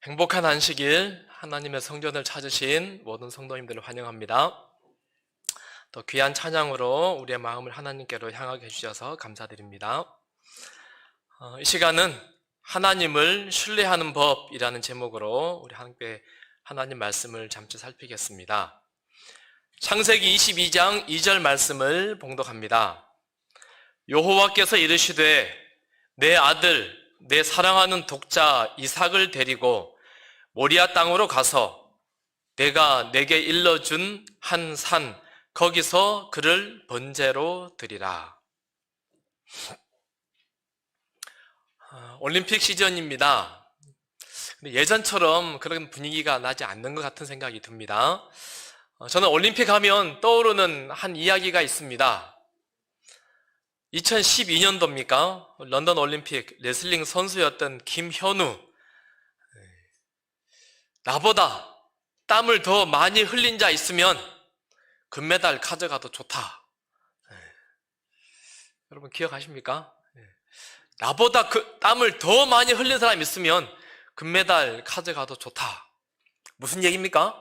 행복한 안식일, 하나님의 성전을 찾으신 모든 성도님들을 환영합니다. 또 귀한 찬양으로 우리의 마음을 하나님께로 향하게 해주셔서 감사드립니다. 이 시간은 하나님을 신뢰하는 법이라는 제목으로 우리 함께 하나님 말씀을 잠시 살피겠습니다. 창세기 22장 2절 말씀을 봉독합니다. 여호와께서 이르시되 내 아들 내 사랑하는 독자 이삭을 데리고 모리아 땅으로 가서 내가 내게 일러준 한 산 거기서 그를 번제로 드리라. 올림픽 시즌입니다. 예전처럼 그런 분위기가 나지 않는 것 같은 생각이 듭니다. 저는 올림픽 하면 떠오르는 한 이야기가 있습니다. 2012년도입니까? 런던 올림픽 레슬링 선수였던 김현우. 나보다 땀을 더 많이 흘린 자 있으면 금메달 가져가도 좋다. 여러분 기억하십니까? 나보다 땀을 더 많이 흘린 사람 있으면 금메달 가져가도 좋다. 무슨 얘기입니까?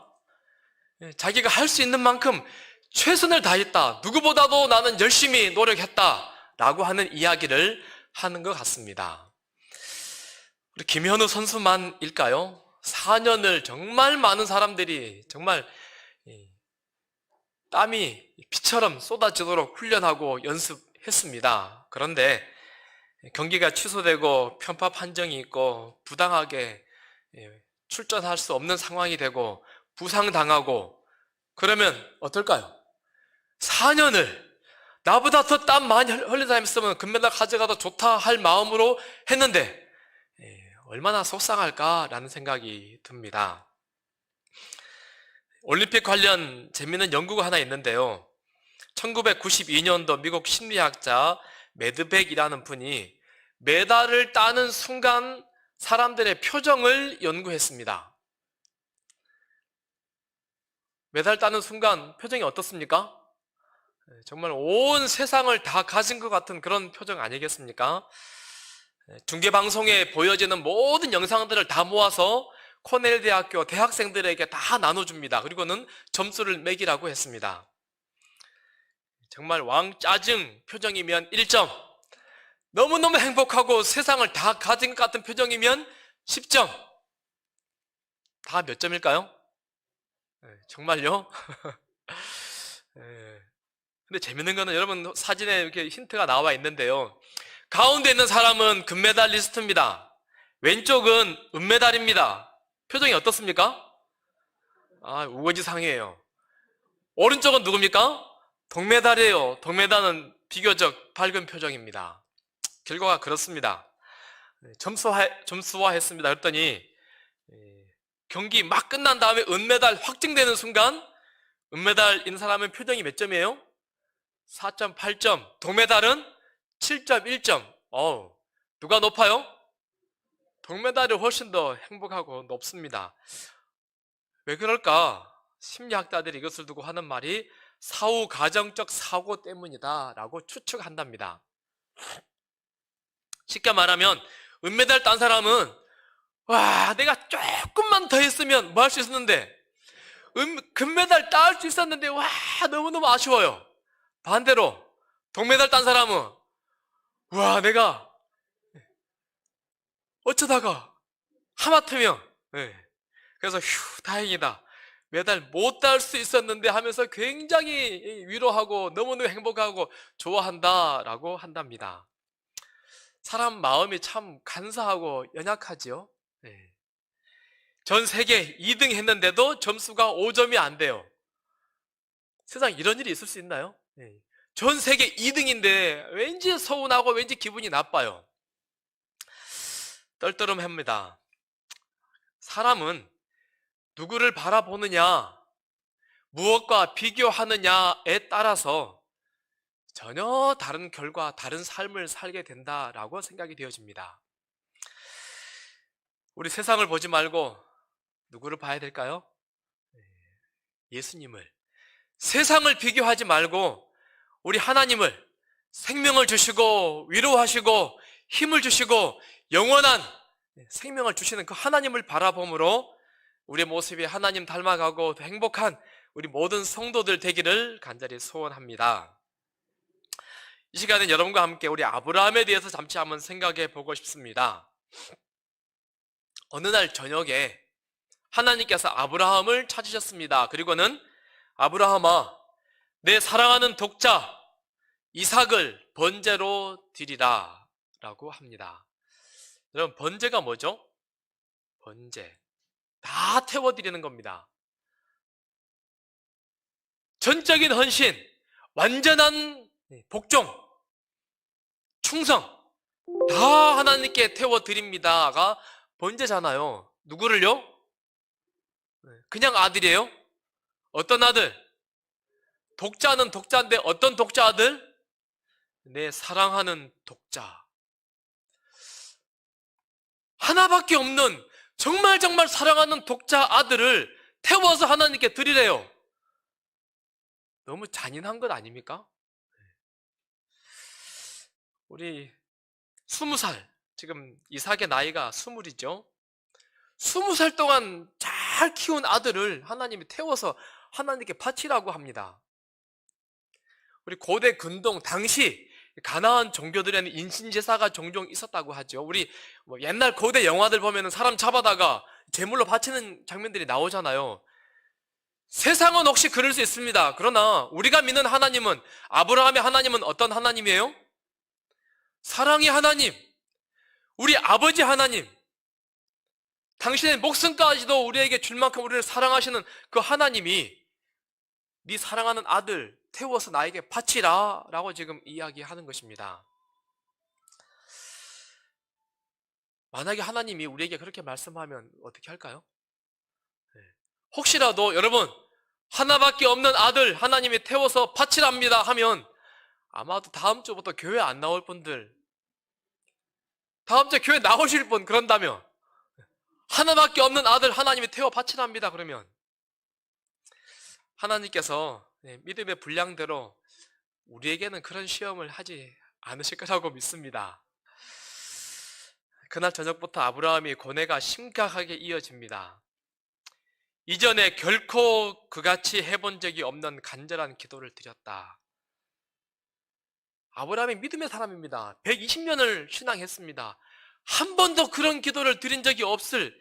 자기가 할 수 있는 만큼 최선을 다했다. 누구보다도 나는 열심히 노력했다. 라고 하는 이야기를 하는 것 같습니다. 우리 김현우 선수만일까요? 4년을 정말 많은 사람들이 정말 땀이 피처럼 쏟아지도록 훈련하고 연습했습니다. 그런데 경기가 취소되고 편파 판정이 있고 부당하게 출전할 수 없는 상황이 되고 부상당하고 그러면 어떨까요? 4년을 나보다 더 땀 많이 흘린 사람이 있으면 금메달 가져가도 좋다 할 마음으로 했는데 얼마나 속상할까라는 생각이 듭니다. 올림픽 관련 재미있는 연구가 하나 있는데요. 1992년도 미국 심리학자 매드백이라는 분이 메달을 따는 순간 사람들의 표정을 연구했습니다. 메달 따는 순간 표정이 어떻습니까? 정말 온 세상을 다 가진 것 같은 그런 표정 아니겠습니까? 중계방송에 보여지는 모든 영상들을 다 모아서 코넬 대학교 대학생들에게 다 나눠줍니다. 그리고는 점수를 매기라고 했습니다. 정말 왕짜증 표정이면 1점, 너무너무 행복하고 세상을 다 가진 것 같은 표정이면 10점. 다 몇 점일까요? 정말요? 근데 재밌는 거는 여러분 사진에 이렇게 힌트가 나와 있는데요. 가운데 있는 사람은 금메달리스트입니다. 왼쪽은 은메달입니다. 표정이 어떻습니까? 우거지상이에요. 오른쪽은 누굽니까? 동메달이에요. 동메달은 비교적 밝은 표정입니다. 결과가 그렇습니다. 점수화했습니다. 그랬더니 경기 막 끝난 다음에 은메달 확정되는 순간 은메달인 사람은 표정이 몇 점이에요? 4.8점. 동메달은 7.1점. 누가 높아요? 동메달이 훨씬 더 행복하고 높습니다. 왜 그럴까? 심리학자들이 이것을 두고 하는 말이 사후 가정적 사고 때문이다 라고 추측한답니다. 쉽게 말하면 은메달 딴 사람은 내가 조금만 더 했으면 뭐 할 수 있었는데 금메달 따을 수 있었는데 너무너무 아쉬워요. 반대로 동메달 딴 사람은 내가 어쩌다가 하마터면 그래서 다행이다. 메달 못 따을 수 있었는데 하면서 굉장히 위로하고 너무너무 행복하고 좋아한다라고 한답니다. 사람 마음이 참 간사하고 연약하지요. 전 세계 2등 했는데도 점수가 5점이 안 돼요. 세상에 이런 일이 있을 수 있나요? 전 세계 2등인데 왠지 서운하고 왠지 기분이 나빠요. 떨떠름합니다. 사람은 누구를 바라보느냐, 무엇과 비교하느냐에 따라서 전혀 다른 결과, 다른 삶을 살게 된다라고 생각이 되어집니다. 우리 세상을 보지 말고 누구를 봐야 될까요? 예수님을. 세상을 비교하지 말고 우리 하나님을 생명을 주시고 위로하시고 힘을 주시고 영원한 생명을 주시는 그 하나님을 바라봄으로 우리의 모습이 하나님 닮아가고 행복한 우리 모든 성도들 되기를 간절히 소원합니다. 이 시간에 여러분과 함께 우리 아브라함에 대해서 잠시 한번 생각해 보고 싶습니다. 어느 날 저녁에 하나님께서 아브라함을 찾으셨습니다. 그리고는 아브라함아, 내 사랑하는 독자 이삭을 번제로 드리라 라고 합니다. 여러분, 번제가 뭐죠? 번제, 다 태워드리는 겁니다. 전적인 헌신, 완전한 복종, 충성, 다 하나님께 태워드립니다가 번제잖아요. 누구를요? 그냥 아들이에요? 어떤 아들? 독자는 독자인데 어떤 독자 아들? 내 사랑하는 독자. 하나밖에 없는 정말 사랑하는 독자 아들을 태워서 하나님께 드리래요. 너무 잔인한 것 아닙니까? 우리 20살, 지금 이삭의 나이가 20이죠. 20살 동안 잘 키운 아들을 하나님이 태워서 하나님께 바치라고 합니다. 우리 고대 근동 당시 가나안 종교들에는 인신제사가 종종 있었다고 하죠. 우리 옛날 고대 영화들 보면 사람 잡아다가 제물로 바치는 장면들이 나오잖아요. 세상은 혹시 그럴 수 있습니다. 그러나 우리가 믿는 하나님은, 아브라함의 하나님은 어떤 하나님이에요? 사랑의 하나님, 우리 아버지 하나님, 당신의 목숨까지도 우리에게 줄 만큼 우리를 사랑하시는 그 하나님이 네 사랑하는 아들 태워서 나에게 바치라 라고 지금 이야기하는 것입니다. 만약에 하나님이 우리에게 그렇게 말씀하면 어떻게 할까요? 혹시라도 여러분, 하나밖에 없는 아들 하나님이 태워서 바치랍니다 하면 아마도 다음 주부터 교회 안 나올 분들, 다음 주에 교회 나오실 분, 그런다면 하나밖에 없는 아들 하나님이 태워 바치랍니다 그러면 하나님께서 믿음의 분량대로 우리에게는 그런 시험을 하지 않으실 거라고 믿습니다. 그날 저녁부터 아브라함이 고뇌가 심각하게 이어집니다. 이전에 결코 그같이 해본 적이 없는 간절한 기도를 드렸다. 아브라함이 믿음의 사람입니다. 120년을 신앙했습니다. 한 번도 그런 기도를 드린 적이 없을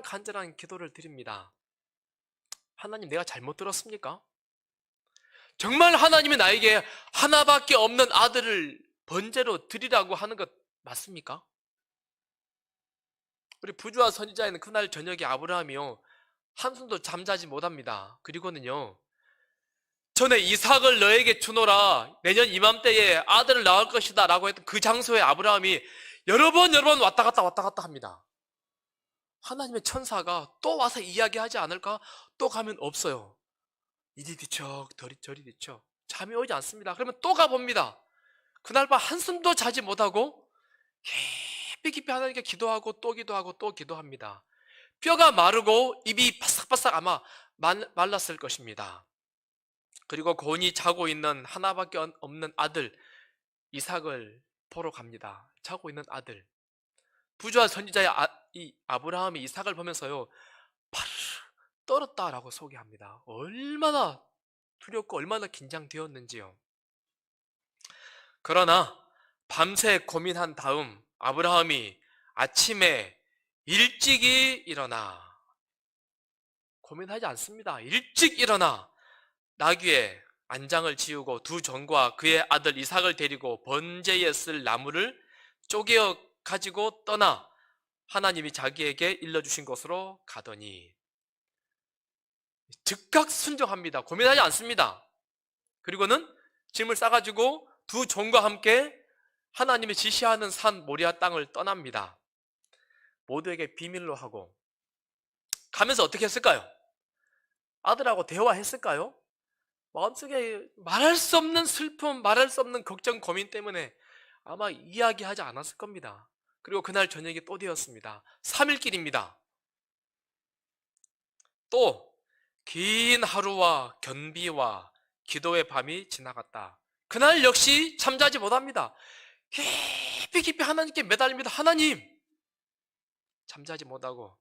간절한 기도를 드립니다. 하나님, 내가 잘못 들었습니까? 정말 하나님이 나에게 하나밖에 없는 아들을 번제로 드리라고 하는 것 맞습니까? 우리 부주와 선지자에는 그날 저녁에 아브라함이요, 한숨도 잠자지 못합니다. 그리고는요, 전에 이삭을 너에게 주노라, 내년 이맘때에 아들을 낳을 것이다 라고 했던 그 장소에 아브라함이 여러 번 왔다 갔다 합니다. 하나님의 천사가 또 와서 이야기하지 않을까? 또 가면 없어요. 이리 뒤척 저리 뒤척, 잠이 오지 않습니다. 그러면 또 가봅니다. 그날 밤 한숨도 자지 못하고 깊이 하나님께 기도하고 또 기도합니다. 뼈가 마르고 입이 바싹바싹 아마 말랐을 것입니다. 그리고 곤히 자고 있는 하나밖에 없는 아들 이삭을 보러 갑니다. 자고 있는 아들. 부주와 선지자의 이 아브라함이 이삭을 보면서요, 파르르 떨었다라고 소개합니다. 얼마나 두렵고 얼마나 긴장되었는지요. 그러나 밤새 고민한 다음 아브라함이 아침에 일찍이 일어나, 고민하지 않습니다. 일찍 일어나 나귀에 안장을 지우고 두 종과 그의 아들 이삭을 데리고 번제에 쓸 나무를 쪼개어 가지고 떠나 하나님이 자기에게 일러주신 곳으로 가더니, 즉각 순종합니다. 고민하지 않습니다. 그리고는 짐을 싸가지고 두 종과 함께 하나님이 지시하는 산 모리아 땅을 떠납니다. 모두에게 비밀로 하고 가면서 어떻게 했을까요? 아들하고 대화했을까요? 마음속에 말할 수 없는 슬픔, 말할 수 없는 걱정, 고민 때문에 아마 이야기하지 않았을 겁니다. 그리고 그날 저녁이 또 되었습니다. 3일길입니다. 또 긴 하루와 견비와 기도의 밤이 지나갔다. 그날 역시 잠자지 못합니다. 깊이 하나님께 매달립니다. 하나님! 잠자지 못하고.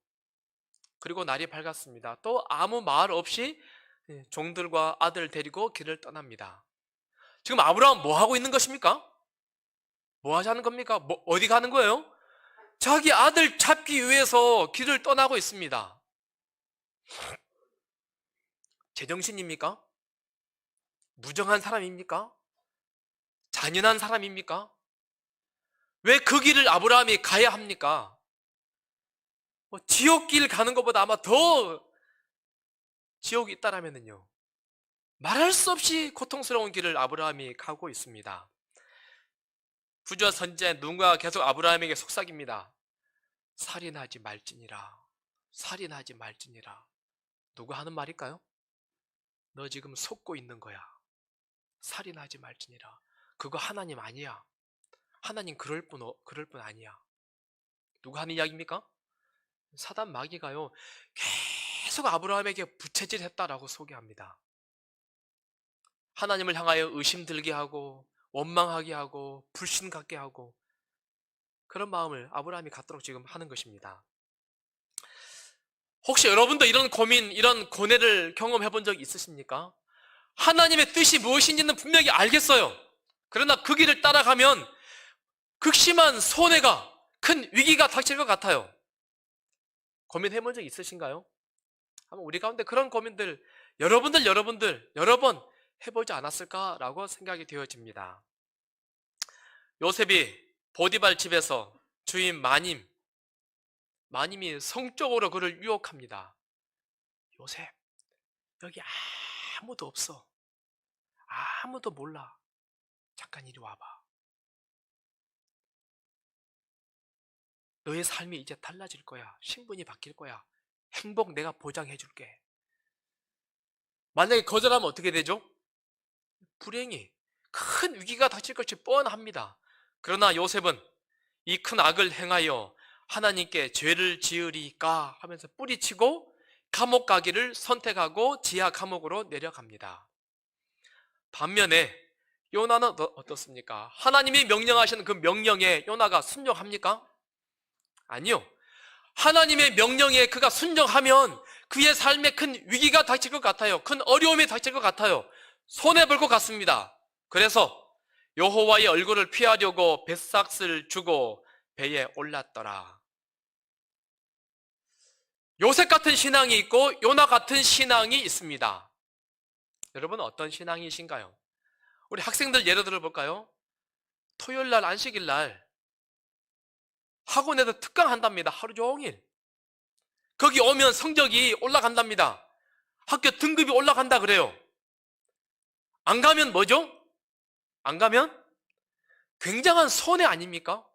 그리고 날이 밝았습니다. 또 아무 말 없이 종들과 아들 데리고 길을 떠납니다. 지금 아브라함 뭐 하고 있는 것입니까? 뭐 하자는 겁니까? 어디 가는 거예요? 자기 아들 잡기 위해서 길을 떠나고 있습니다. 제정신입니까? 무정한 사람입니까? 잔인한 사람입니까? 왜 그 길을 아브라함이 가야 합니까? 지옥길 가는 것보다 아마 더 지옥이 있다라면요, 말할 수 없이 고통스러운 길을 아브라함이 가고 있습니다. 부자 선지자 누군가 계속 아브라함에게 속삭입니다. 살인하지 말지니라. 살인하지 말지니라. 누가 하는 말일까요? 너 지금 속고 있는 거야. 살인하지 말지니라. 그거 하나님 아니야. 하나님 그럴 뿐 아니야. 누가 하는 이야기입니까? 사단 마귀가요, 계속 아브라함에게 부채질했다라고 소개합니다. 하나님을 향하여 의심 들게 하고 원망하게 하고 불신 갖게 하고, 그런 마음을 아브라함이 갖도록 지금 하는 것입니다. 혹시 여러분도 이런 고민, 이런 고뇌를 경험해 본 적 있으십니까? 하나님의 뜻이 무엇인지는 분명히 알겠어요. 그러나 그 길을 따라가면 극심한 손해가, 큰 위기가 닥칠 것 같아요. 고민해 본 적 있으신가요? 한번 우리 가운데 그런 고민들 여러분들 여러 번 해보지 않았을까라고 생각이 되어집니다. 요셉이 보디발 집에서 주인 마님이 성적으로 그를 유혹합니다. 요셉, 여기 아무도 없어. 아무도 몰라. 잠깐 이리 와봐. 너의 삶이 이제 달라질 거야. 신분이 바뀔 거야. 행복 내가 보장해 줄게. 만약에 거절하면 어떻게 되죠? 불행이, 큰 위기가 닥칠 것이 뻔합니다. 그러나 요셉은 이 큰 악을 행하여 하나님께 죄를 지으리까 하면서 뿌리치고 감옥 가기를 선택하고 지하 감옥으로 내려갑니다. 반면에 요나는 어떻습니까? 하나님이 명령하시는 그 명령에 요나가 순종합니까? 아니요. 하나님의 명령에 그가 순종하면 그의 삶에 큰 위기가 닥칠 것 같아요. 큰 어려움이 닥칠 것 같아요. 손해볼 것 같습니다. 그래서 여호와의 얼굴을 피하려고 뱃삭을 주고 배에 올랐더라. 요셉 같은 신앙이 있고 요나 같은 신앙이 있습니다. 여러분 어떤 신앙이신가요? 우리 학생들 예를 들어볼까요? 토요일날 안식일날 학원에서 특강 한답니다. 하루 종일. 거기 오면 성적이 올라간답니다. 학교 등급이 올라간다 그래요. 안 가면 뭐죠? 안 가면 굉장한 손해 아닙니까?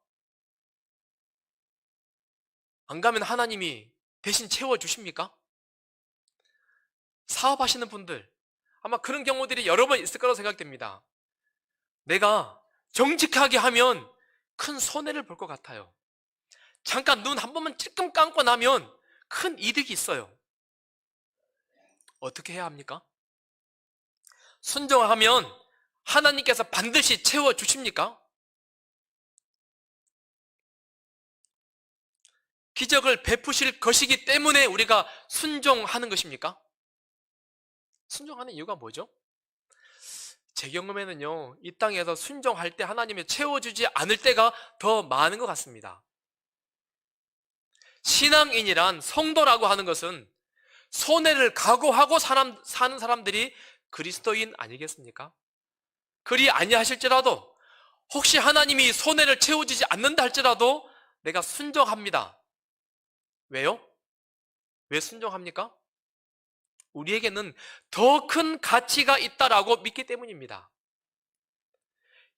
안 가면 하나님이 대신 채워주십니까? 사업하시는 분들 아마 그런 경우들이 여러 번 있을 거라고 생각됩니다. 내가 정직하게 하면 큰 손해를 볼 것 같아요. 잠깐 눈 한 번만 찔끔 감고 나면 큰 이득이 있어요. 어떻게 해야 합니까? 순종하면 하나님께서 반드시 채워주십니까? 기적을 베푸실 것이기 때문에 우리가 순종하는 것입니까? 순종하는 이유가 뭐죠? 제 경험에는요, 이 땅에서 순종할 때 하나님이 채워주지 않을 때가 더 많은 것 같습니다. 신앙인이란, 성도라고 하는 것은 손해를 각오하고 사는 사람들이 그리스도인 아니겠습니까? 그리 아니하실지라도 혹시 하나님이 손해를 채워주지 않는다 할지라도 내가 순종합니다. 왜요? 왜 순종합니까? 우리에게는 더 큰 가치가 있다라고 믿기 때문입니다.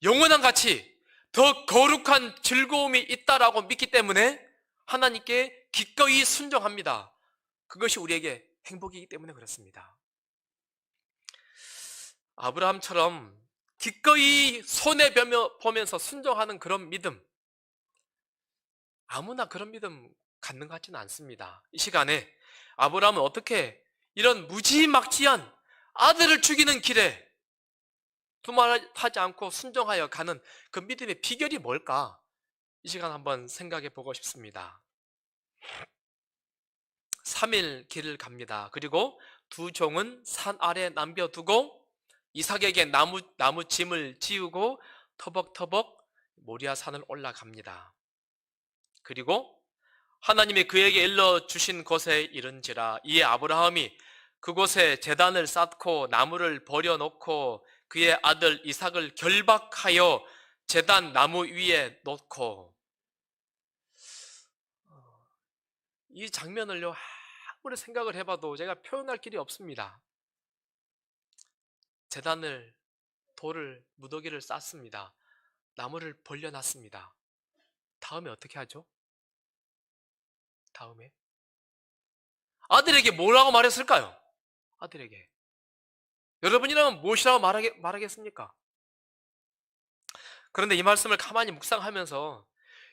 영원한 가치, 더 거룩한 즐거움이 있다라고 믿기 때문에 하나님께 기꺼이 순종합니다. 그것이 우리에게 행복이기 때문에 그렇습니다. 아브라함처럼 기꺼이 손해보면서 순종하는 그런 믿음, 아무나 그런 믿음 갖는 것 같지는 않습니다. 이 시간에 아브라함은 어떻게 이런 무지막지한 아들을 죽이는 길에 두말하지 않고 순종하여 가는 그 믿음의 비결이 뭘까? 이 시간 한번 생각해 보고 싶습니다. 3일 길을 갑니다. 그리고 두 종은 산 아래 남겨두고 이삭에게 나무 짐을 지우고 터벅터벅 모리아 산을 올라갑니다. 그리고 하나님이 그에게 일러주신 곳에 이른지라 이에 아브라함이 그곳에 제단을 쌓고 나무를 버려놓고 그의 아들 이삭을 결박하여 제단 나무 위에 놓고, 이 장면을요 아무리 생각을 해봐도 제가 표현할 길이 없습니다. 제단을, 돌을, 무더기를 쌓습니다. 나무를 벌려놨습니다. 다음에 어떻게 하죠? 다음에 아들에게 뭐라고 말했을까요? 아들에게 여러분이라면 무엇이라고 말하겠습니까? 그런데 이 말씀을 가만히 묵상하면서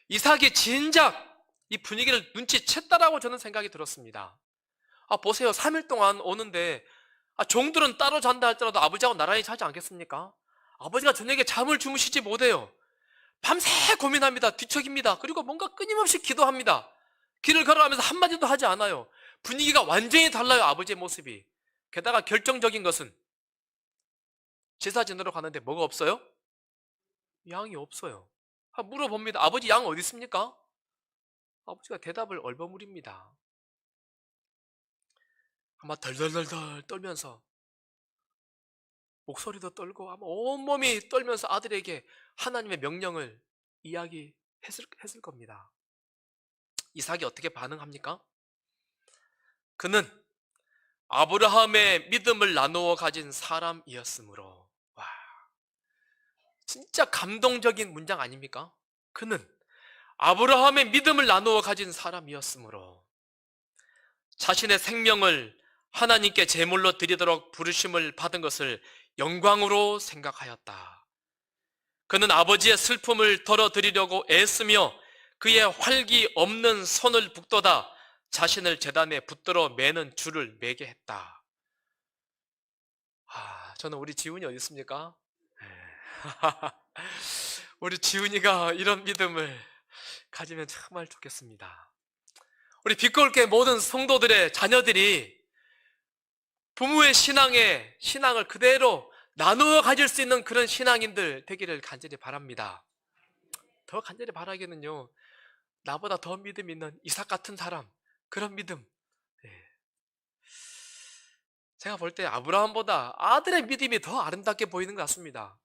이삭이 진작 이 분위기를 눈치챘다라고 저는 생각이 들었습니다. 보세요. 3일 동안 오는데 종들은 따로 잔다 할지라도 아버지하고 나란히 자지 않겠습니까? 아버지가 저녁에 잠을 주무시지 못해요. 밤새 고민합니다. 뒤척입니다. 그리고 뭔가 끊임없이 기도합니다. 길을 걸어가면서 한마디도 하지 않아요. 분위기가 완전히 달라요. 아버지의 모습이. 게다가 결정적인 것은 제사 지내러 가는데 뭐가 없어요? 양이 없어요. 물어봅니다. 아버지 양 어디 있습니까? 아버지가 대답을 얼버무립니다. 아마 덜덜덜덜 떨면서, 목소리도 떨고 아마 온몸이 떨면서 아들에게 하나님의 명령을 이야기했을 겁니다. 이삭이 어떻게 반응합니까? 그는 아브라함의 믿음을 나누어 가진 사람이었으므로. 와, 진짜 감동적인 문장 아닙니까? 그는 아브라함의 믿음을 나누어 가진 사람이었으므로 자신의 생명을 하나님께 제물로 드리도록 부르심을 받은 것을 영광으로 생각하였다. 그는 아버지의 슬픔을 덜어드리려고 애쓰며 그의 활기 없는 손을 북돋아 자신을 제단에 붙들어 매는 줄을 매게 했다. 저는 우리 지훈이 어디 있습니까? 우리 지훈이가 이런 믿음을 가지면 정말 좋겠습니다. 우리 빛골교회 모든 성도들의 자녀들이 부모의 신앙을 그대로 나누어 가질 수 있는 그런 신앙인들 되기를 간절히 바랍니다. 더 간절히 바라기는요, 나보다 더 믿음 있는 이삭 같은 사람, 그런 믿음. 제가 볼 때 아브라함보다 아들의 믿음이 더 아름답게 보이는 것 같습니다.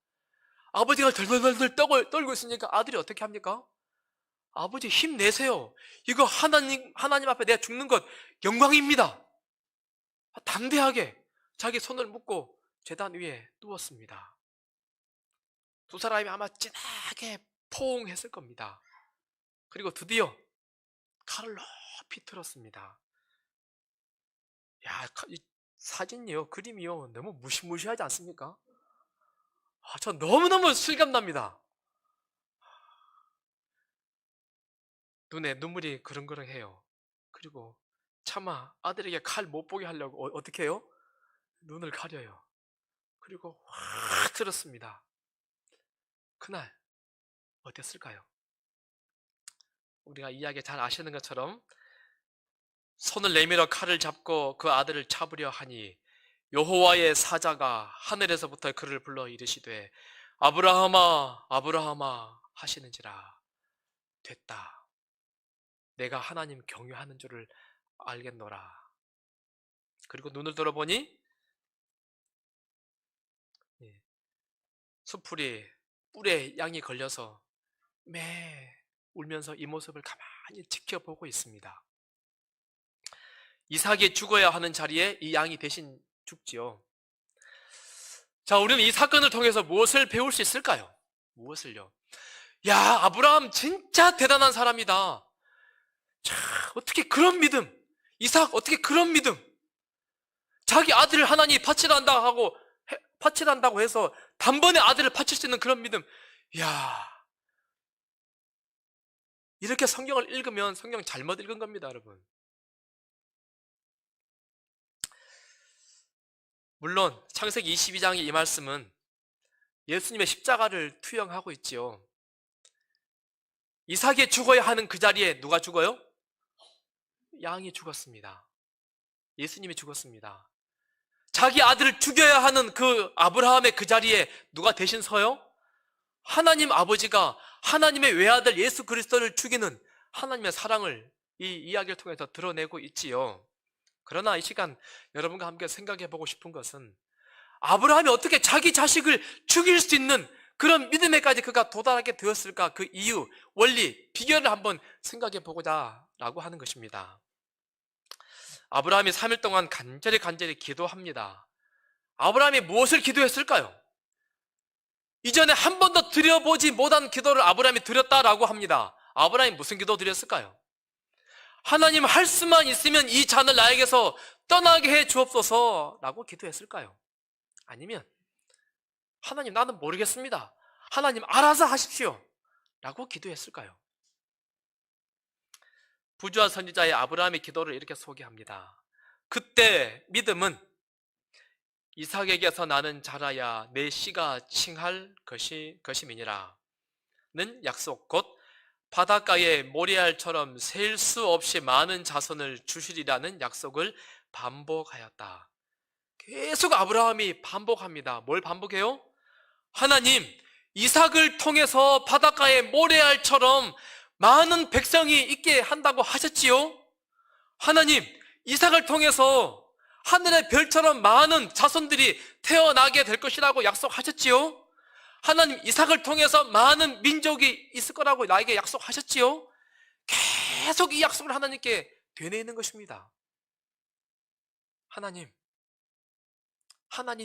아버지가 덜덜덜 떨고 있으니까 아들이 어떻게 합니까? 아버지 힘내세요. 이거 하나님 앞에 내가 죽는 것 영광입니다. 담대하게 자기 손을 묶고 제단 위에 누웠습니다. 두 사람이 아마 진하게 포옹했을 겁니다. 그리고 드디어 칼을 높이 틀었습니다. 이 사진이요, 그림이요, 너무 무시무시하지 않습니까? 저 너무너무 실감납니다. 눈에 눈물이 그릉그릉해요. 그리고 차마 아들에게 칼 못 보게 하려고 어떻게 해요? 눈을 가려요. 그리고 확 들었습니다. 그날 어땠을까요? 우리가 이야기 잘 아시는 것처럼 손을 내밀어 칼을 잡고 그 아들을 잡으려 하니 여호와의 사자가 하늘에서부터 그를 불러 이르시되 아브라함아 아브라함아 하시는지라. 됐다. 내가 하나님 경유하는 줄을 알겠노라. 그리고 눈을 들어보니 수풀이 뿔에 양이 걸려서 매 울면서 이 모습을 가만히 지켜보고 있습니다. 이삭이 죽어야 하는 자리에 이 양이 대신 죽지요. 자, 우리는 이 사건을 통해서 무엇을 배울 수 있을까요? 무엇을요? 아브라함 진짜 대단한 사람이다. 어떻게 그런 믿음, 이삭 어떻게 그런 믿음, 자기 아들을 하나님이 바치란다고 해서 단번에 아들을 바칠 수 있는 그런 믿음. 이렇게 성경을 읽으면 성경 잘못 읽은 겁니다, 여러분. 물론 창세기 22장의 이 말씀은 예수님의 십자가를 투영하고 있지요. 이삭이 죽어야 하는 그 자리에 누가 죽어요? 양이 죽었습니다. 예수님이 죽었습니다. 자기 아들을 죽여야 하는 그 아브라함의 그 자리에 누가 대신 서요? 하나님 아버지가 하나님의 외아들 예수 그리스도를 죽이는 하나님의 사랑을 이 이야기를 통해서 드러내고 있지요. 그러나 이 시간 여러분과 함께 생각해 보고 싶은 것은 아브라함이 어떻게 자기 자식을 죽일 수 있는 그런 믿음에까지 그가 도달하게 되었을까? 그 이유, 원리, 비결을 한번 생각해 보고자 라고 하는 것입니다. 아브라함이 3일 동안 간절히 기도합니다. 아브라함이 무엇을 기도했을까요? 이전에 한 번도 드려보지 못한 기도를 아브라함이 드렸다라고 합니다. 아브라함이 무슨 기도 드렸을까요? 하나님, 할 수만 있으면 이 잔을 나에게서 떠나게 해 주옵소서 라고 기도했을까요? 아니면 하나님, 나는 모르겠습니다, 하나님 알아서 하십시오 라고 기도했을까요? 부주와 선지자의 아브라함의 기도를 이렇게 소개합니다. 그때 믿음은 이삭에게서 나는 자라야 내 씨가 칭할 것임이니라 는 약속, 곧 바닷가의 모래알처럼 셀 수 없이 많은 자손을 주시리라는 약속을 반복하였다. 계속 아브라함이 반복합니다. 뭘 반복해요? 하나님, 이삭을 통해서 바닷가의 모래알처럼 많은 백성이 있게 한다고 하셨지요? 하나님, 이삭을 통해서 하늘의 별처럼 많은 자손들이 태어나게 될 것이라고 약속하셨지요? 하나님, 이삭을 통해서 많은 민족이 있을 거라고 나에게 약속하셨지요? 계속 이 약속을 하나님께 되뇌이는 것입니다. 하나님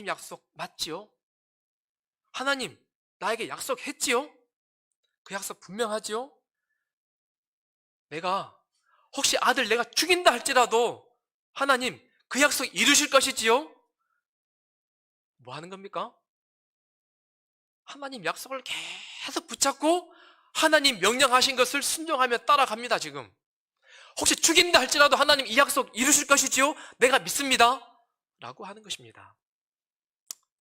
약속 맞지요? 하나님, 나에게 약속했지요? 그 약속 분명하지요? 내가 혹시 아들 내가 죽인다 할지라도 하나님, 그 약속 이루실 것이지요? 뭐 하는 겁니까? 하나님 약속을 계속 붙잡고 하나님 명령하신 것을 순종하며 따라갑니다. 지금 혹시 죽인다 할지라도 하나님 이 약속 이루실 것이지요? 내가 믿습니다 라고 하는 것입니다.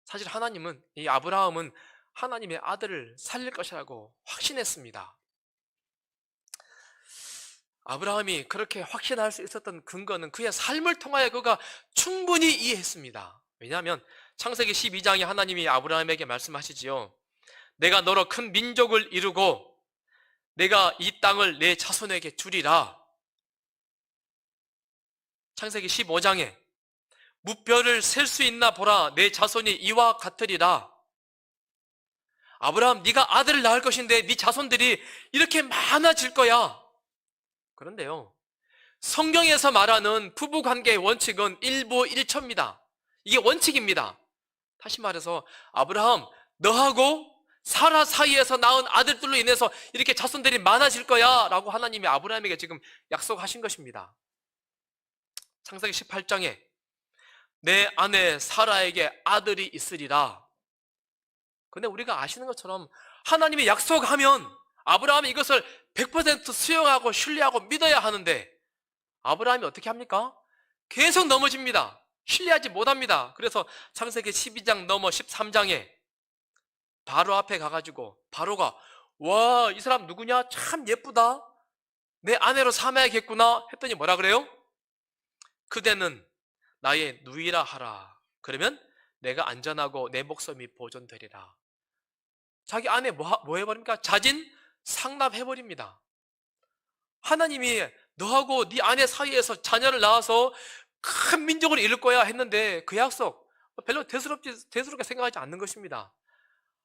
사실 하나님은, 이 아브라함은 하나님의 아들을 살릴 것이라고 확신했습니다. 아브라함이 그렇게 확신할 수 있었던 근거는 그의 삶을 통하여 그가 충분히 이해했습니다. 왜냐하면 창세기 12장에 하나님이 아브라함에게 말씀하시지요. 내가 너로 큰 민족을 이루고 내가 이 땅을 내 자손에게 주리라. 창세기 15장에 무뼈를 셀 수 있나 보라, 내 자손이 이와 같으리라. 아브라함, 네가 아들을 낳을 것인데 네 자손들이 이렇게 많아질 거야. 그런데요, 성경에서 말하는 부부관계의 원칙은 일부일처입니다. 이게 원칙입니다. 다시 말해서 아브라함, 너하고 사라 사이에서 낳은 아들들로 인해서 이렇게 자손들이 많아질 거야 라고 하나님이 아브라함에게 지금 약속하신 것입니다. 창세기 18장에 내 아내 사라에게 아들이 있으리라. 근데 우리가 아시는 것처럼 하나님이 약속하면 아브라함이 이것을 100% 수용하고 신뢰하고 믿어야 하는데 아브라함이 어떻게 합니까? 계속 넘어집니다. 신뢰하지 못합니다. 그래서 창세기 12장 넘어 13장에 바로 앞에 가가지고 바로가, 와, 이 사람 누구냐? 참 예쁘다. 내 아내로 삼아야겠구나 했더니 뭐라 그래요? 그대는 나의 누이라 하라. 그러면 내가 안전하고 내 목숨이 보존되리라. 자기 아내 뭐 해버립니까? 자진 상납해버립니다. 하나님이 너하고 네 아내 사이에서 자녀를 낳아서 큰 민족을 이룰 거야 했는데 그 약속 별로 대수롭게 생각하지 않는 것입니다.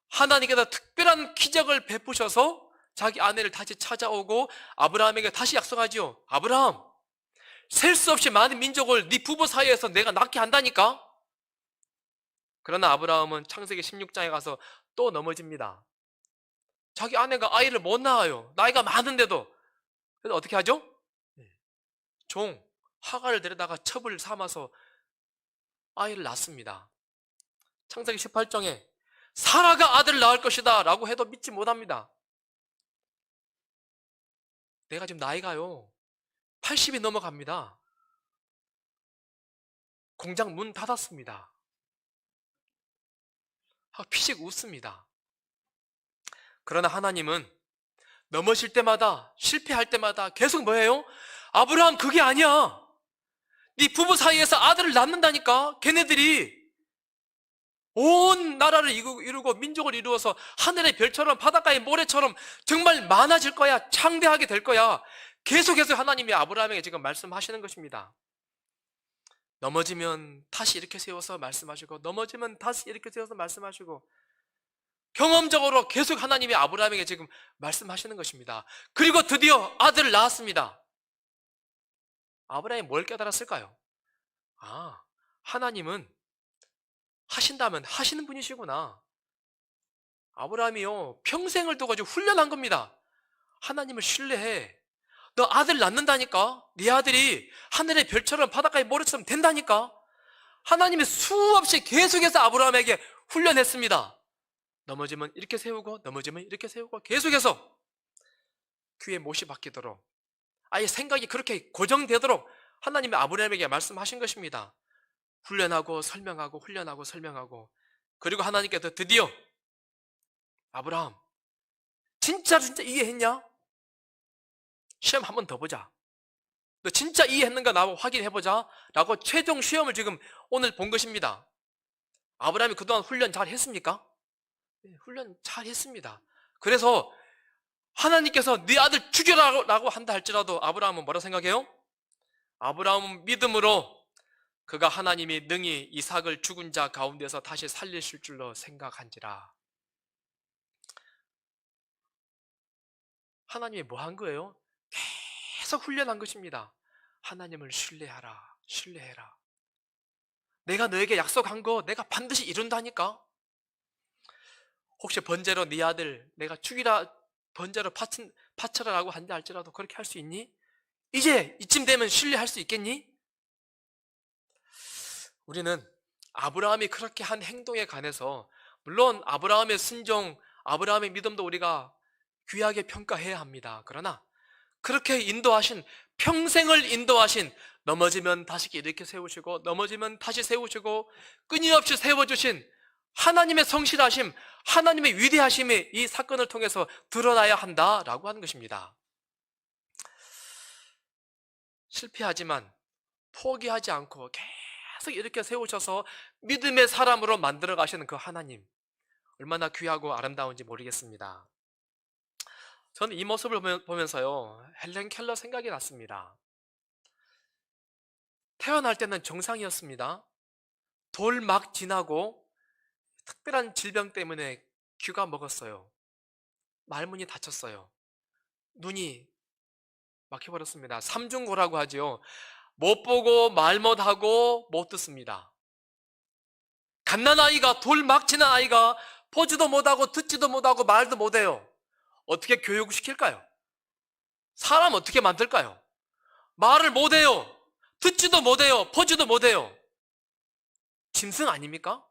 하나님께서 특별한 기적을 베푸셔서 자기 아내를 다시 찾아오고 아브라함에게 다시 약속하지요. 아브라함, 셀 수 없이 많은 민족을 네 부부 사이에서 내가 낳게 한다니까. 그러나 아브라함은 창세기 16장에 가서 또 넘어집니다. 자기 아내가 아이를 못 낳아요. 나이가 많은데도. 그래서 어떻게 하죠? 종 하갈을 데려다가 첩을 삼아서 아이를 낳습니다. 창세기 18장에 사라가 아들을 낳을 것이다 라고 해도 믿지 못합니다. 내가 지금 나이가요 80이 넘어갑니다. 공장 문 닫았습니다. 피식 웃습니다. 그러나 하나님은 넘어질 때마다, 실패할 때마다 계속 뭐예요? 아브라함 그게 아니야. 네 부부 사이에서 아들을 낳는다니까. 걔네들이 온 나라를 이루고 민족을 이루어서 하늘의 별처럼 바닷가의 모래처럼 정말 많아질 거야. 창대하게 될 거야. 계속해서 하나님이 아브라함에게 지금 말씀하시는 것입니다. 넘어지면 다시 이렇게 세워서 말씀하시고, 넘어지면 다시 이렇게 세워서 말씀하시고, 경험적으로 계속 하나님이 아브라함에게 지금 말씀하시는 것입니다. 그리고 드디어 아들을 낳았습니다. 아브라함이 뭘 깨달았을까요? 아, 하나님은 하신다면 하시는 분이시구나. 아브라함이요, 평생을 두고 훈련한 겁니다. 하나님을 신뢰해. 너 아들 낳는다니까? 네 아들이 하늘의 별처럼 바닷가의 모래처럼 된다니까? 하나님이 수없이 계속해서 아브라함에게 훈련했습니다. 넘어지면 이렇게 세우고, 넘어지면 이렇게 세우고, 계속해서 귀에 못이 박히도록, 아예 생각이 그렇게 고정되도록 하나님이 아브라함에게 말씀하신 것입니다. 훈련하고 설명하고 훈련하고 설명하고, 그리고 하나님께서 드디어 아브라함 진짜 이해했냐? 시험 한 번 더 보자. 너 진짜 이해했는가 나하고 확인해보자 라고 최종 시험을 지금 오늘 본 것입니다. 아브라함이 그동안 훈련 잘 했습니까? 네, 훈련 잘 했습니다. 그래서 하나님께서 네 아들 죽여라고 한다 할지라도 아브라함은 뭐라 생각해요? 아브라함은 믿음으로 그가 하나님이 능히 이삭을 죽은 자 가운데서 다시 살리실 줄로 생각한지라. 하나님이 뭐 한 거예요? 계속 훈련한 것입니다. 하나님을 신뢰하라, 신뢰해라. 내가 너에게 약속한 거 내가 반드시 이룬다니까. 혹시 번제로 네 아들 내가 죽이라, 번제로 바쳐라라고 한다 할지라도 그렇게 할 수 있니? 이제 이쯤 되면 신뢰할 수 있겠니? 우리는 아브라함이 그렇게 한 행동에 관해서, 물론 아브라함의 순종, 아브라함의 믿음도 우리가 귀하게 평가해야 합니다. 그러나 그렇게 인도하신, 평생을 인도하신, 넘어지면 다시 이렇게 세우시고 넘어지면 다시 세우시고 끊임없이 세워주신 하나님의 성실하심, 하나님의 위대하심이 이 사건을 통해서 드러나야 한다라고 하는 것입니다. 실패하지만 포기하지 않고 계속 이렇게 세우셔서 믿음의 사람으로 만들어 가시는 그 하나님, 얼마나 귀하고 아름다운지 모르겠습니다. 저는 이 모습을 보면서요, 헬렌 켈러 생각이 났습니다. 태어날 때는 정상이었습니다. 돌 막 지나고 특별한 질병 때문에 귀가 먹었어요. 말문이 닫혔어요. 눈이 막혀버렸습니다. 삼중고라고 하죠. 못 보고 말 못하고 못 듣습니다. 갓난아이가, 돌 막 지난 아이가 보지도 못하고 듣지도 못하고 말도 못해요. 어떻게 교육시킬까요? 사람 어떻게 만들까요? 말을 못해요. 듣지도 못해요. 보지도 못해요. 짐승 아닙니까?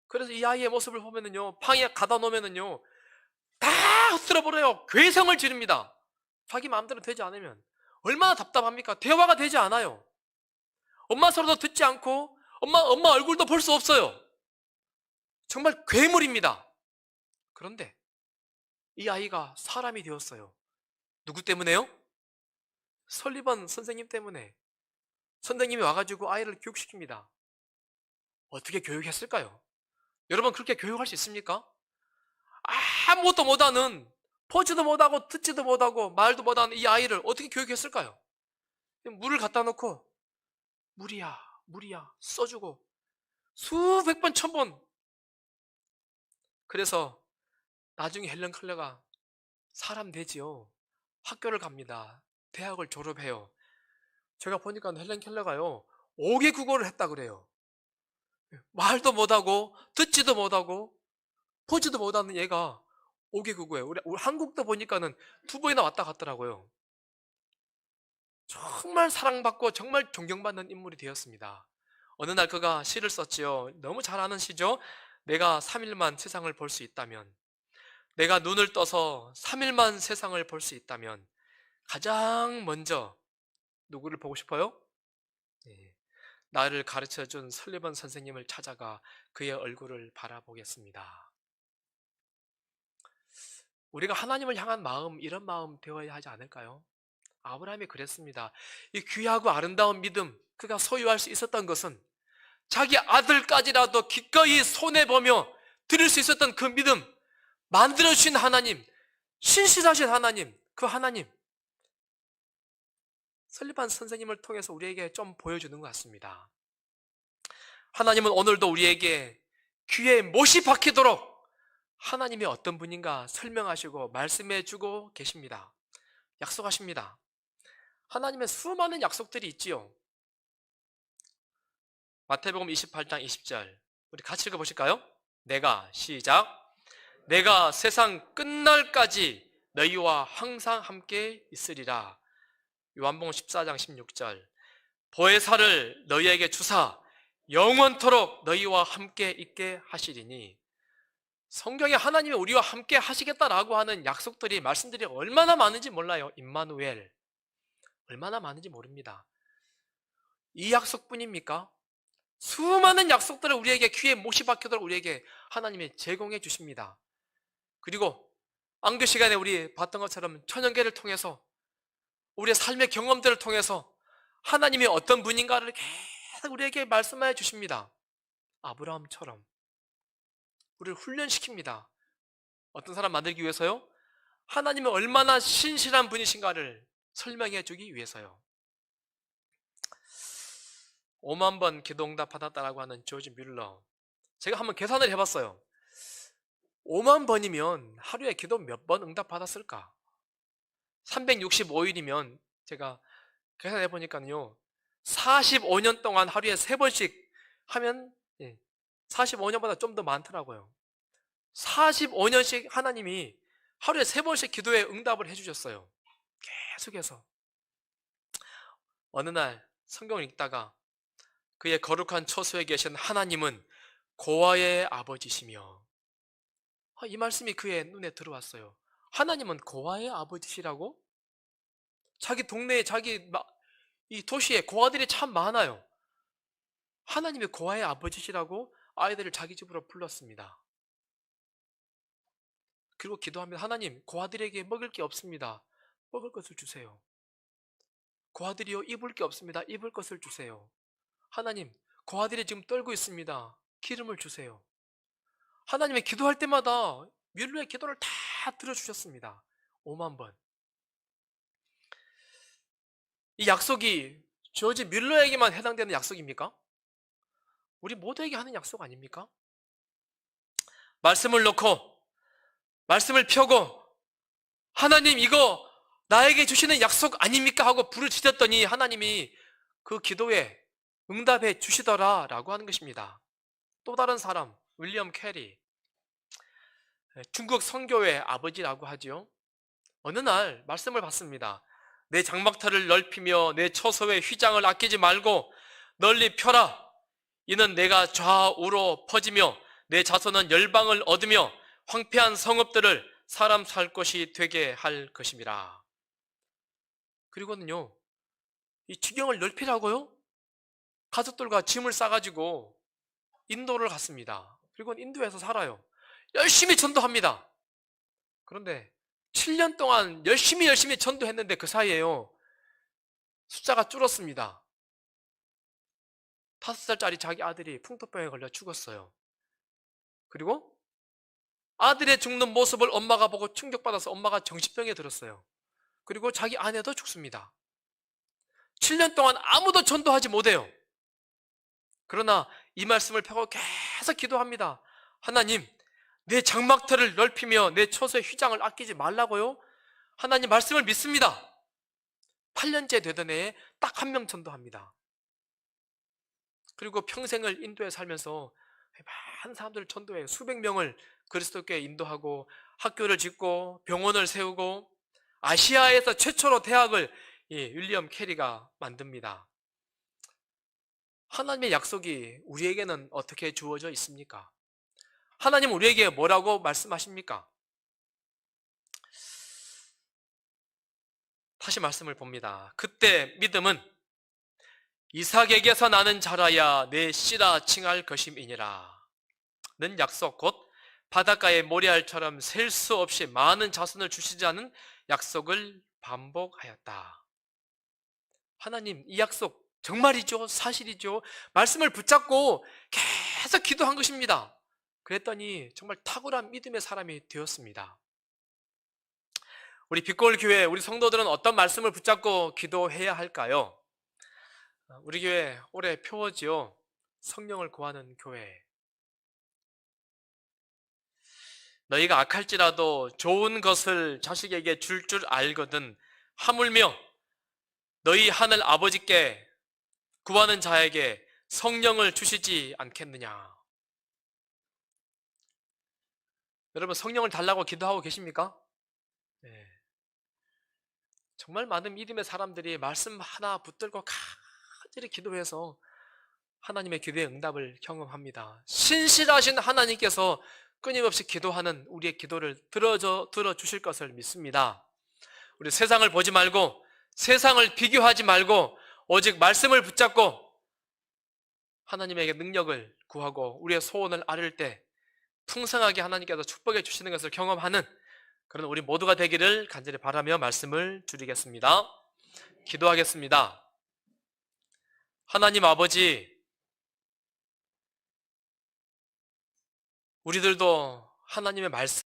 그래서 이 아이의 모습을 보면은요, 방에 가다 놓으면은요, 다 흩어버려요. 괴성을 지릅니다. 자기 마음대로 되지 않으면. 얼마나 답답합니까? 대화가 되지 않아요. 엄마 소리도 듣지 않고, 엄마 얼굴도 볼 수 없어요. 정말 괴물입니다. 그런데 이 아이가 사람이 되었어요. 누구 때문에요? 설리번 선생님 때문에. 선생님이 와가지고 아이를 교육시킵니다. 어떻게 교육했을까요? 여러분, 그렇게 교육할 수 있습니까? 아무것도 못하는, 보지도 못하고 듣지도 못하고 말도 못하는 이 아이를 어떻게 교육했을까요? 물을 갖다 놓고 물이야 써주고 수백 번, 천 번. 그래서 나중에 헬렌 켈러가 사람 되지요. 학교를 갑니다. 대학을 졸업해요. 제가 보니까 헬렌 켈러가요, 5개 국어를 했다 그래요. 말도 못하고 듣지도 못하고 보지도 못하는 얘가 5개 국어예요. 우리 한국도 보니까는 2번이나 왔다 갔더라고요. 정말 사랑받고 정말 존경받는 인물이 되었습니다. 어느 날 그가 시를 썼지요. 너무 잘 아는 시죠. 내가 3일만 세상을 볼 수 있다면, 내가 눈을 떠서 3일만 세상을 볼 수 있다면 가장 먼저 누구를 보고 싶어요? 네, 나를 가르쳐준 설리번 선생님을 찾아가 그의 얼굴을 바라보겠습니다. 우리가 하나님을 향한 마음, 이런 마음 되어야 하지 않을까요? 아브라함이 그랬습니다. 이 귀하고 아름다운 믿음, 그가 소유할 수 있었던 것은 자기 아들까지라도 기꺼이 손해보며 드릴 수 있었던 그 믿음, 만들어주신 하나님, 신실하신 하나님, 그 하나님, 설립한 선생님을 통해서 우리에게 좀 보여주는 것 같습니다. 하나님은 오늘도 우리에게 귀에 못이 박히도록 하나님이 어떤 분인가 설명하시고 말씀해주고 계십니다. 약속하십니다. 하나님의 수많은 약속들이 있지요. 마태복음 28장 20절 우리 같이 읽어보실까요? 시작. 내가 세상 끝날까지 너희와 항상 함께 있으리라. 요한복음 14장 16절 보혜사를 너희에게 주사 영원토록 너희와 함께 있게 하시리니. 성경에 하나님이 우리와 함께 하시겠다라고 하는 약속들이, 말씀들이 얼마나 많은지 몰라요. 임마누엘, 얼마나 많은지 모릅니다. 이 약속뿐입니까? 수많은 약속들을 우리에게 귀에 못이 박히도록 우리에게 하나님이 제공해 주십니다. 그리고 안교 시간에 우리 봤던 것처럼 천연계를 통해서 우리의 삶의 경험들을 통해서 하나님이 어떤 분인가를 계속 우리에게 말씀해 주십니다. 아브라함처럼 우리를 훈련시킵니다. 어떤 사람 만들기 위해서요? 하나님이 얼마나 신실한 분이신가를 설명해 주기 위해서요. 5만 번 기도 응답 받았다라고 하는 조지 뮬러, 제가 한번 계산을 해봤어요. 5만 번이면 하루에 기도 몇 번 응답 받았을까? 365일이면 제가 계산해 보니까요 45년 동안 하루에 3번씩 하면 45년보다 좀 더 많더라고요. 45년씩 하나님이 하루에 3번씩 기도에 응답을 해주셨어요. 계속해서. 어느 날 성경을 읽다가 그의 거룩한 처소에 계신 하나님은 고아의 아버지시며, 이 말씀이 그의 눈에 들어왔어요. 하나님은 고아의 아버지시라고? 자기 동네에, 이 도시에 고아들이 참 많아요. 하나님이 고아의 아버지시라고 아이들을 자기 집으로 불렀습니다. 그리고 기도하면, 하나님, 고아들에게 먹을 게 없습니다. 먹을 것을 주세요. 고아들이요, 입을 게 없습니다. 입을 것을 주세요. 하나님, 고아들이 지금 떨고 있습니다. 기름을 주세요. 하나님의 기도할 때마다 뮬러의 기도를 다 들어주셨습니다. 5만 번. 이 약속이 조지 뮬러에게만 해당되는 약속입니까? 우리 모두에게 하는 약속 아닙니까? 말씀을 놓고, 말씀을 펴고, 하나님 이거 나에게 주시는 약속 아닙니까? 하고 부르짖었더니 하나님이 그 기도에 응답해 주시더라 라고 하는 것입니다. 또 다른 사람, 윌리엄 캐리, 중국 선교의 아버지라고 하죠. 어느 날 말씀을 받습니다. 내 장막터를 넓히며 내 처소의 휘장을 아끼지 말고 널리 펴라. 이는 내가 좌우로 퍼지며 내 자손은 열방을 얻으며 황폐한 성읍들을 사람 살 곳이 되게 할 것임이라. 그리고는요, 이 지경을 넓히라고요? 가족들과 짐을 싸가지고 인도를 갔습니다. 그리고 인도에서 살아요. 열심히 전도합니다. 그런데 7년 동안 열심히 전도했는데 그 사이에요, 숫자가 줄었습니다. 5살짜리 자기 아들이 풍토병에 걸려 죽었어요. 그리고 아들의 죽는 모습을 엄마가 보고 충격받아서 엄마가 정신병에 들었어요. 그리고 자기 아내도 죽습니다. 7년 동안 아무도 전도하지 못해요. 그러나 이 말씀을 펴고 계속 기도합니다. 하나님, 내 장막터를 넓히며 내 처소의 휘장을 아끼지 말라고요? 하나님 말씀을 믿습니다. 8년째 되던 해에 딱 한 명 전도합니다. 그리고 평생을 인도에 살면서 많은 사람들을 전도해요. 수백 명을 그리스도께 인도하고 학교를 짓고 병원을 세우고 아시아에서 최초로 대학을 윌리엄 캐리가 만듭니다. 하나님의 약속이 우리에게는 어떻게 주어져 있습니까? 하나님 우리에게 뭐라고 말씀하십니까? 다시 말씀을 봅니다. 그때 믿음은 이삭에게서 나는 자라야 내 씨라 칭할 것임이니라 는 약속, 곧 바닷가의 모래알처럼 셀 수 없이 많은 자손을 주시자는 약속을 반복하였다. 하나님, 이 약속 정말이죠? 사실이죠? 말씀을 붙잡고 계속 기도한 것입니다. 그랬더니 정말 탁월한 믿음의 사람이 되었습니다. 우리 빛골 교회, 우리 성도들은 어떤 말씀을 붙잡고 기도해야 할까요? 우리 교회 올해 표어지요. 성령을 구하는 교회. 너희가 악할지라도 좋은 것을 자식에게 줄 알거든 하물며 너희 하늘 아버지께 구하는 자에게 성령을 주시지 않겠느냐. 여러분, 성령을 달라고 기도하고 계십니까? 네. 정말 많은 믿음의 사람들이 말씀 하나 붙들고 간절히 기도해서 하나님의 기도의 응답을 경험합니다. 신실하신 하나님께서 끊임없이 기도하는 우리의 기도를 들어주실 것을 믿습니다. 우리 세상을 보지 말고 세상을 비교하지 말고 오직 말씀을 붙잡고 하나님에게 능력을 구하고 우리의 소원을 아뢰을 때 풍성하게 하나님께서 축복해 주시는 것을 경험하는 그런 우리 모두가 되기를 간절히 바라며 말씀을 드리겠습니다. 기도하겠습니다. 하나님 아버지, 우리들도 하나님의 말씀